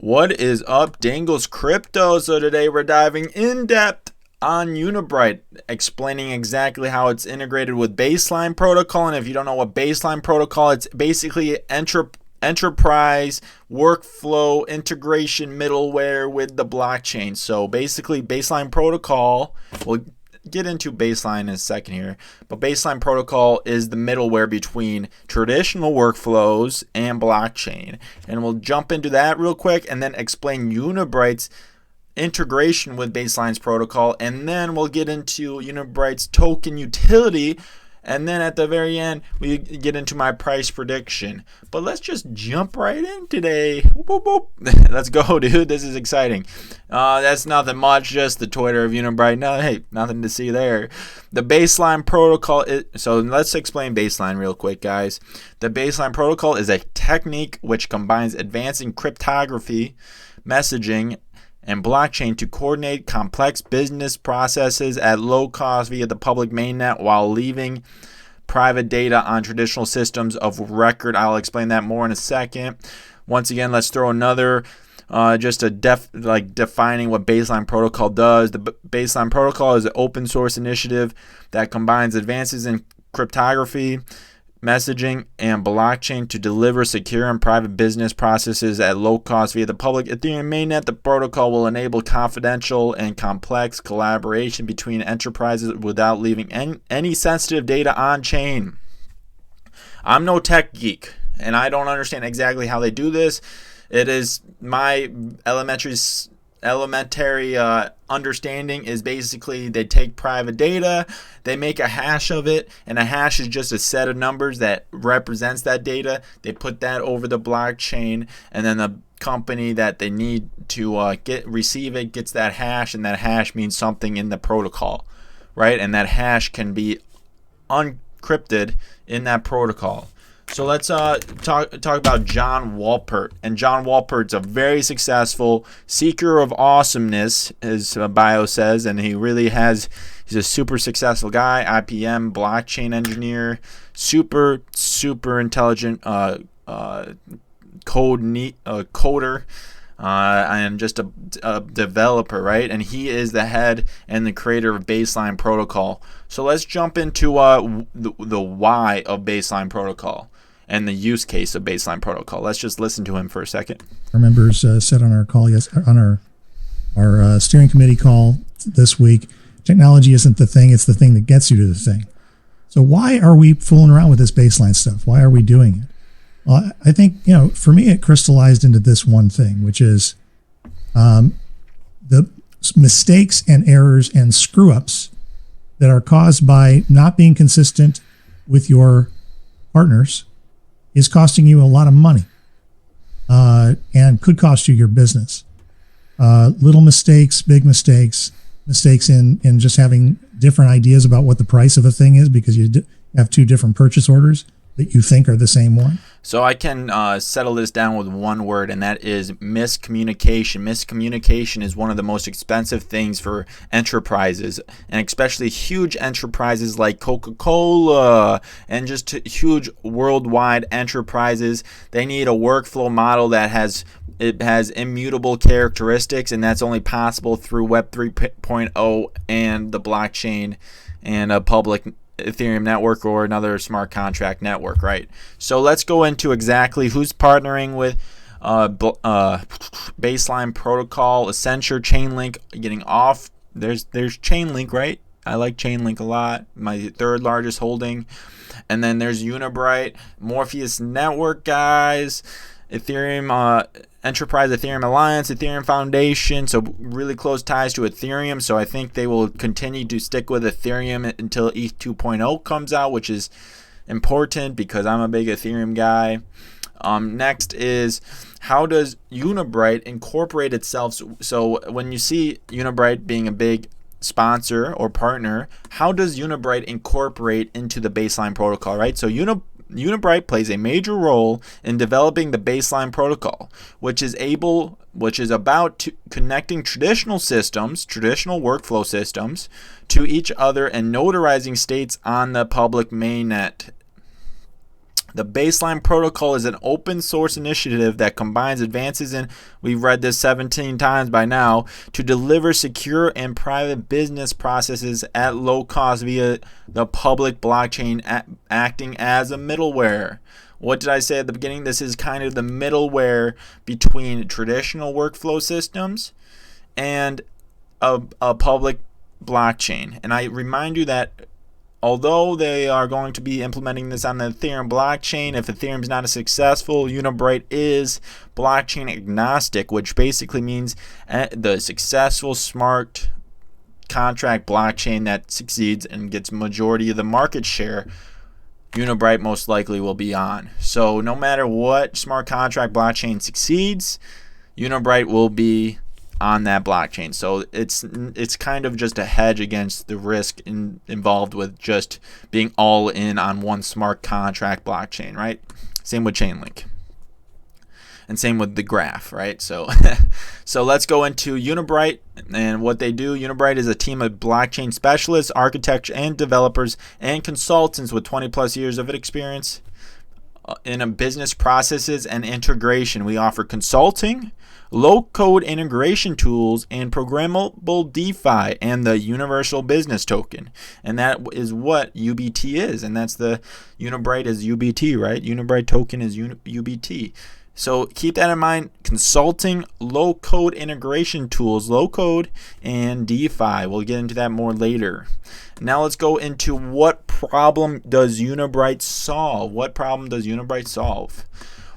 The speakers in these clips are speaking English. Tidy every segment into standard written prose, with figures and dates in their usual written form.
What is up, Dingle's Crypto? So today we're diving in depth on Unibright, explaining exactly how it's integrated with Baseline Protocol. And if you don't know what Baseline Protocol, it's basically enterprise workflow integration middleware with the blockchain. So basically Baseline Protocol, we'll get into Baseline in a second here, but Baseline Protocol is the middleware between traditional workflows and blockchain, and we'll jump into that real quick and then explain Unibright's integration with Baseline's protocol, and then we'll get into Unibright's token utility, and then at the very end we get into my price prediction. But let's just jump right in today. Boop, boop. Let's go, dude. This is exciting. That's nothing much, just the Twitter of Unibright. No, hey, nothing to see there. The Baseline Protocol so let's explain Baseline real quick, guys. The Baseline Protocol is a technique which combines advancing cryptography, messaging, and blockchain to coordinate complex business processes at low cost via the public mainnet while leaving private data on traditional systems of record. I'll explain that more in a second. Once again, let's throw another defining what Baseline Protocol does. The Baseline Protocol is an open source initiative that combines advances in cryptography, messaging, and blockchain to deliver secure and private business processes at low cost via the public Ethereum mainnet. The protocol will enable confidential and complex collaboration between enterprises without leaving any sensitive data on chain. I'm no tech geek, and I don't understand exactly how they do this. It is my elementary understanding is basically they take private data, they make a hash of it, and a hash is just a set of numbers that represents that data. They put that over the blockchain, and then the company that they need to receive it gets that hash, and that hash means something in the protocol, right? And that hash can be unencrypted in that protocol. So let's talk about John Walpert. And John Walpert's a very successful seeker of awesomeness, his bio says, and he's a super successful guy, IPM, blockchain engineer, super intelligent coder, and just a developer, right? And he is the head and the creator of Baseline Protocol. So let's jump into the why of Baseline Protocol and the use case of Baseline Protocol. Let's just listen to him for a second. Our members said on our call, on our steering committee call this week, technology isn't the thing, it's the thing that gets you to the thing. So why are we fooling around with this baseline stuff? Why are we doing it? Well, I think, for me, it crystallized into this one thing, which is the mistakes and errors and screw-ups that are caused by not being consistent with your partners is costing you a lot of money and could cost you your business. Little mistakes, big mistakes in just having different ideas about what the price of a thing is because you have two different purchase orders that you think are the same one. So I can settle this down with one word, and that is miscommunication. Miscommunication is one of the most expensive things for enterprises, and especially huge enterprises like Coca-Cola and just huge worldwide enterprises. They need a workflow model that has immutable characteristics, and that's only possible through Web 3.0 and the blockchain and a public Ethereum network or another smart contract network, right? So let's go into exactly who's partnering with Baseline Protocol, Accenture, Chainlink, getting off. There's Chainlink, right? I like Chainlink a lot, my third largest holding. And then there's Unibright, Morpheus Network, guys, Ethereum, Enterprise Ethereum Alliance, Ethereum Foundation, so really close ties to Ethereum. So I think they will continue to stick with Ethereum until ETH 2.0 comes out, which is important because I'm a big Ethereum guy. Next is, how does Unibright incorporate itself? So when you see Unibright being a big sponsor or partner, how does Unibright incorporate into the Baseline Protocol, right? So Unibright plays a major role in developing the Baseline Protocol, which is about connecting traditional workflow systems to each other and notarizing states on the public mainnet. The baseline protocol is an open source initiative that combines advances in, we've read this 17 times by now, to deliver secure and private business processes at low cost via the public blockchain acting as a middleware. What did I say at the beginning? This is kind of the middleware between traditional workflow systems and a public blockchain. And I remind you that although they are going to be implementing this on the Ethereum blockchain, if Ethereum is not as successful, Unibright is blockchain agnostic, which basically means the successful smart contract blockchain that succeeds and gets majority of the market share, Unibright most likely will be on. So no matter what smart contract blockchain succeeds, Unibright will be on that blockchain. So it's kind of just a hedge against the risk involved with just being all in on one smart contract blockchain, right? Same with Chainlink. And same with the graph, right? So so let's go into Unibright and what they do. Unibright is a team of blockchain specialists, architects, and developers and consultants with 20 plus years of experience in business processes and integration. We offer consulting, low-code integration tools, and programmable DeFi and the Universal Business Token. And that is what UBT is. And that's the Unibright is UBT, right? Unibright Token is UBT. So keep that in mind. Consulting, low-code integration tools, low-code, and DeFi. We'll get into that more later. Now let's go into what problem does Unibright solve? What problem does Unibright solve?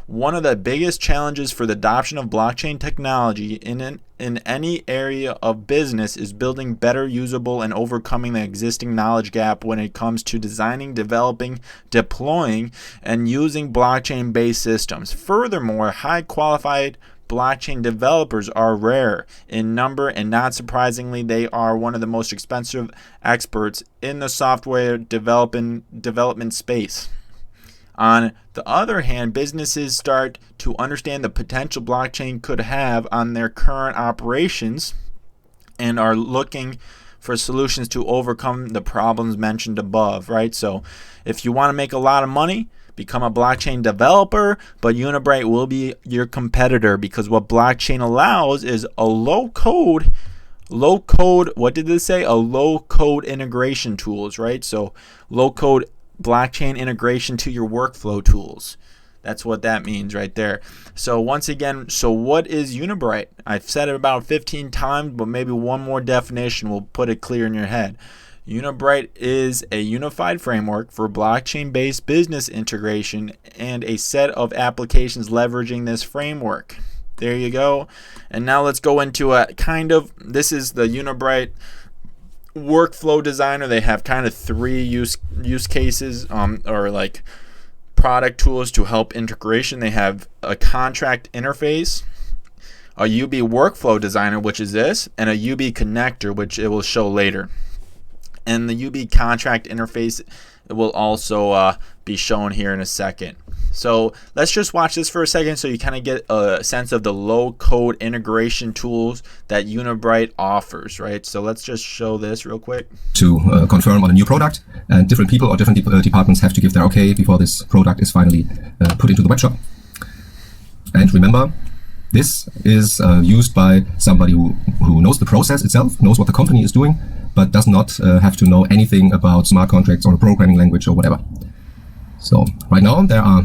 One of the biggest challenges for the adoption of blockchain technology in any area of business is building better, usable, and overcoming the existing knowledge gap when it comes to designing, developing, deploying, and using blockchain-based systems. Furthermore, high-qualified blockchain developers are rare in number, and not surprisingly, they are one of the most expensive experts in the software development space. On the other hand, businesses start to understand the potential blockchain could have on their current operations and are looking for solutions to overcome the problems mentioned above, right? So if you want to make a lot of money, become a blockchain developer, but Unibright will be your competitor because what blockchain allows is a low code, what did they say? A low code integration tools, right? So low code blockchain integration to your workflow tools. That's what that means right there. So once again, so what is Unibright? I've said it about 15 times, but maybe one more definition will put it clear in your head. Unibright is a unified framework for blockchain-based business integration and a set of applications leveraging this framework. There you go. And now let's go into this is the Unibright workflow designer. They have kind of three use cases or like product tools to help integration. They have a contract interface, a UB workflow designer, which is this, and a UB connector, which it will show later. And the UB contract interface will also be shown here in a second. So let's just watch this for a second so you kind of get a sense of the low code integration tools that Unibright offers, right? So let's just show this real quick. To confirm on a new product, and different people or different departments have to give their okay before this product is finally put into the web shop. And remember, this is used by somebody who knows the process itself, knows what the company is doing, but does not have to know anything about smart contracts or a programming language or whatever. So right now there are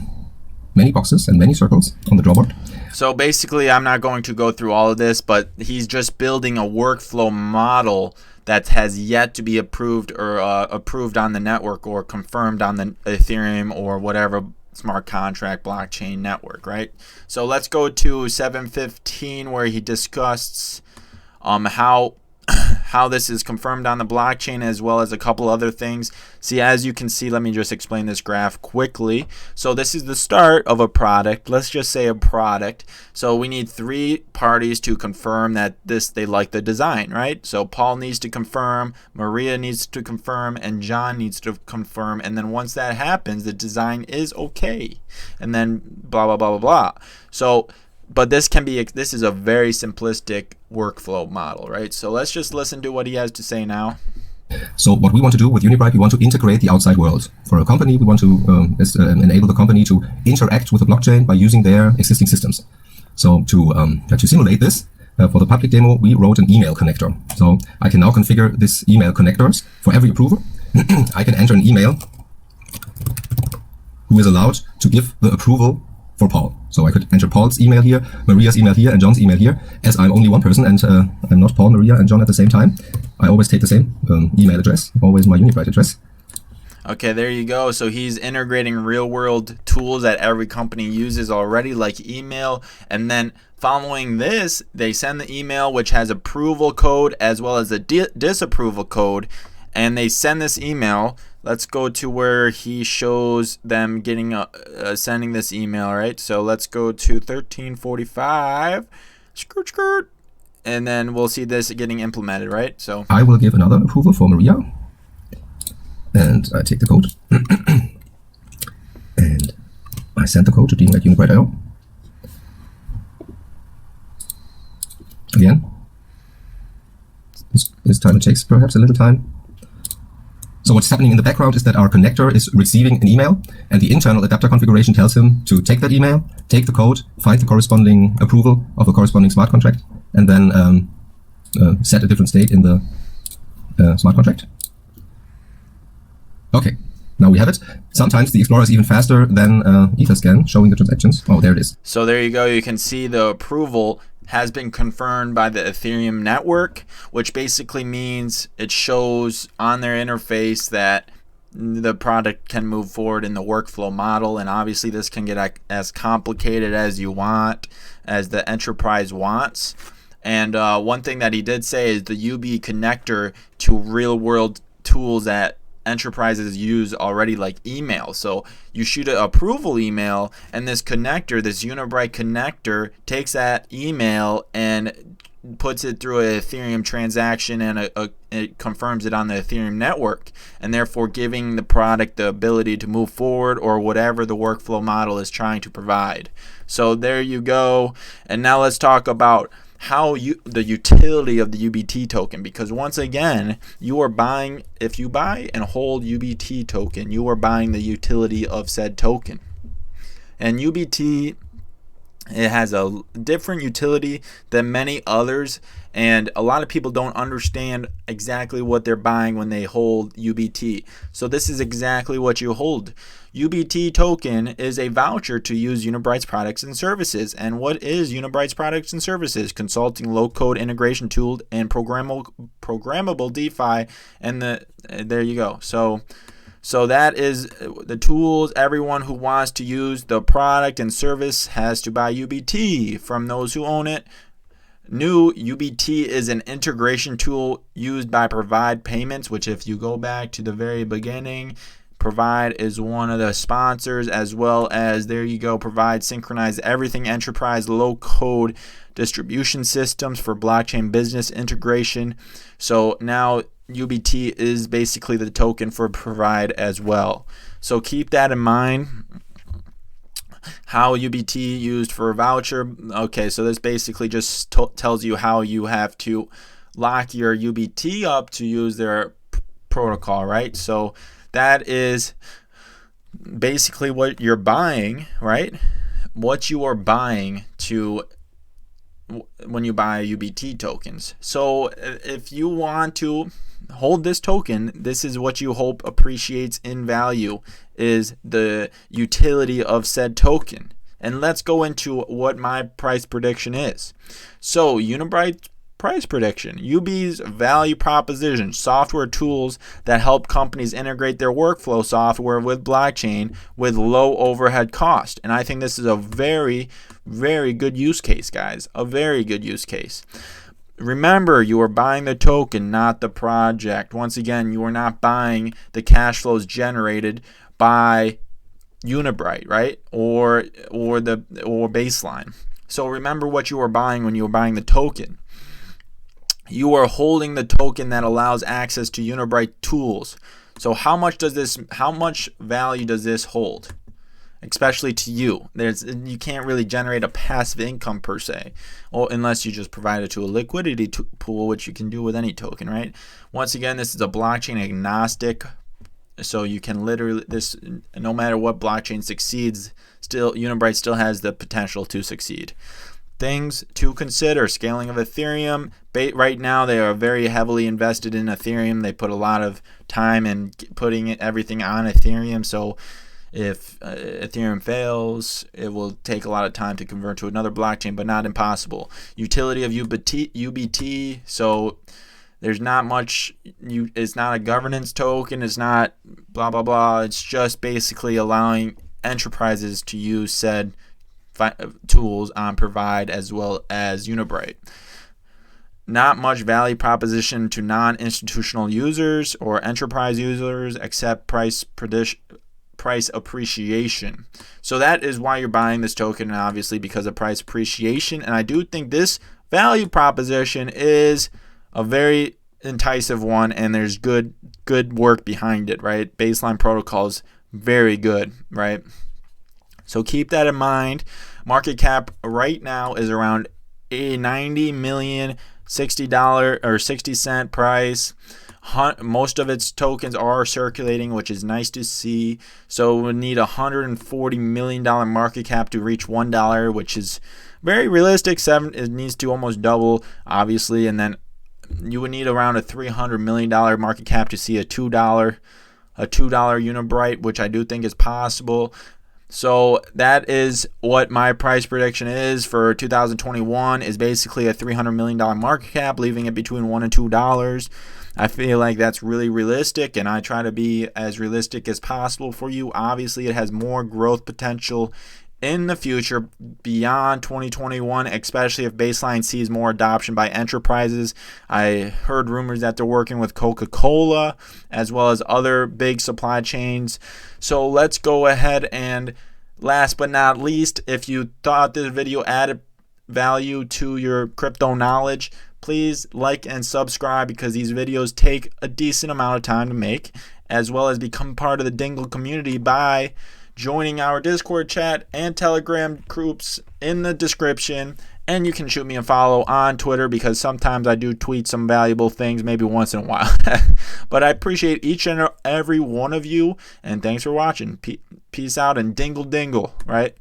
many boxes and many circles on the drawboard. So basically, I'm not going to go through all of this, but he's just building a workflow model that has yet to be approved or approved on the network or confirmed on the Ethereum or whatever smart contract blockchain network, right? So let's go to 715 where he discusses how this is confirmed on the blockchain as well as a couple other things. See, as you can see, let me just explain this graph quickly. So this is the start of a product. Let's just say a product. So we need three parties to confirm that they like the design, right? So Paul needs to confirm, Maria needs to confirm, and John needs to confirm. And then once that happens, the design is okay. And then blah, blah, blah, blah, blah. So but this is a very simplistic workflow model, right? So let's just listen to what he has to say now. So what we want to do with Unibright, we want to integrate the outside world. For a company, we want to enable the company to interact with the blockchain by using their existing systems. So to simulate this, for the public demo, we wrote an email connector. So I can now configure this email connectors for every approval. I can enter an email who is allowed to give the approval for Paul. So I could enter Paul's email here, Maria's email here, and John's email here. As I'm only one person and I'm not Paul, Maria, and John at the same time, I always take the same email address, always my Unibright address. Okay, there you go. So he's integrating real-world tools that every company uses already, like email. And then following this, they send the email, which has approval code as well as a disapproval code. And they send this email. Let's go to where he shows them getting sending this email, right? So let's go to 1345. Skirt. And then we'll see this getting implemented, right? So I will give another approval for Maria. And I take the code. And I send the code to Dingle at Unibright.io. Again. This time it takes perhaps a little time. So what's happening in the background is that our connector is receiving an email, and the internal adapter configuration tells him to take that email, take the code, find the corresponding approval of a corresponding smart contract, and then set a different state in the smart contract. Okay, now we have it. Sometimes the Explorer is even faster than Etherscan, showing the transactions. Oh, there it is. So there you go. You can see the approval has been confirmed by the Ethereum network, which basically means it shows on their interface that the product can move forward in the workflow model. And obviously this can get as complicated as you want, as the enterprise wants. And one thing that he did say is the UB connector to real world tools that enterprises use already, like email. So you shoot an approval email, and this connector, this Unibright connector, takes that email and puts it through an Ethereum transaction, and it confirms it on the Ethereum network, and therefore giving the product the ability to move forward or whatever the workflow model is trying to provide. So there you go. And now let's talk about the utility of the UBT token, because once again, you are buying, if you buy and hold UBT token, you are buying the utility of said token. And UBT, it has a different utility than many others, and a lot of people don't understand exactly what they're buying when they hold UBT. So this is exactly what you hold. UBT token is a voucher to use Unibright's products and services. And what is Unibright's products and services? Consulting, low-code integration tool, and programmable DeFi. And there you go. So that is the tools. Everyone who wants to use the product and service has to buy UBT from those who own it. New UBT is an integration tool used by Provide Payments, which if you go back to the very beginning, Provide is one of the sponsors, as well as, there you go, Provide synchronize everything enterprise low code distribution systems for blockchain business integration. So now UBT is basically the token for Provide as well. So keep that in mind. How UBT used for a voucher. Okay, so this basically just tells you how you have to lock your UBT up to use their protocol, right? So that is basically what you're buying, right? What you are buying to when you buy UBT tokens. So if you want to hold this token, this is what you hope appreciates in value, is the utility of said token. And let's go into what my price prediction is. So Unibright Price Prediction, UB's value proposition, software tools that help companies integrate their workflow software with blockchain with low overhead cost. And I think this is a very, very good use case, guys. A very good use case. Remember, you are buying the token, not the project. Once again, you are not buying the cash flows generated by Unibright, right? Or Baseline. So remember what you are buying when you are buying the token. You are holding the token that allows access to Unibright tools. So how much value does this hold? especially to you. You can't really generate a passive income per se, unless you just provide it to a liquidity pool, which you can do with any token, right? Once again, this is a blockchain agnostic, so you can literally, no matter what blockchain succeeds, still Unibright still has the potential to succeed. Things to consider: scaling of Ethereum. Right now, they are very heavily invested in Ethereum. They put a lot of time in putting everything on Ethereum. So if Ethereum fails, it will take a lot of time to convert to another blockchain, but not impossible. Utility of UBT. So there's not much. It's not a governance token. It's not blah, blah, blah. It's just basically allowing enterprises to use said tools on Provide as well as Unibright. Not much value proposition to non-institutional users or enterprise users except price appreciation. So that is why you're buying this token, obviously because of price appreciation. And I do think this value proposition is a very enticing one, and there's good work behind it, right? Baseline protocol is very good, right? So keep that in mind. Market cap right now is around a $90 million, $60 or 60-cent price. Most of its tokens are circulating, which is nice to see. So we need $140 million market cap to reach $1, which is very realistic. It needs to almost double, obviously, and then you would need around a $300 million market cap to see a $2 Unibright, which I do think is possible. So that is what my price prediction is for 2021, is basically a $300 million market cap, leaving it between $1 and $2. I feel like that's really realistic, and I try to be as realistic as possible for you. Obviously, it has more growth potential in the future beyond 2021, especially if Baseline sees more adoption by enterprises. I heard rumors that they're working with Coca-Cola as well as other big supply chains. So let's go ahead, and last but not least, if you thought this video added value to your crypto knowledge, please like and subscribe, because these videos take a decent amount of time to make, as well as become part of the Dingle community by joining our Discord chat and Telegram groups in the description. And you can shoot me a follow on Twitter, because sometimes I do tweet some valuable things, maybe once in a while. But I appreciate each and every one of you, and thanks for watching. Peace out and dingle, right?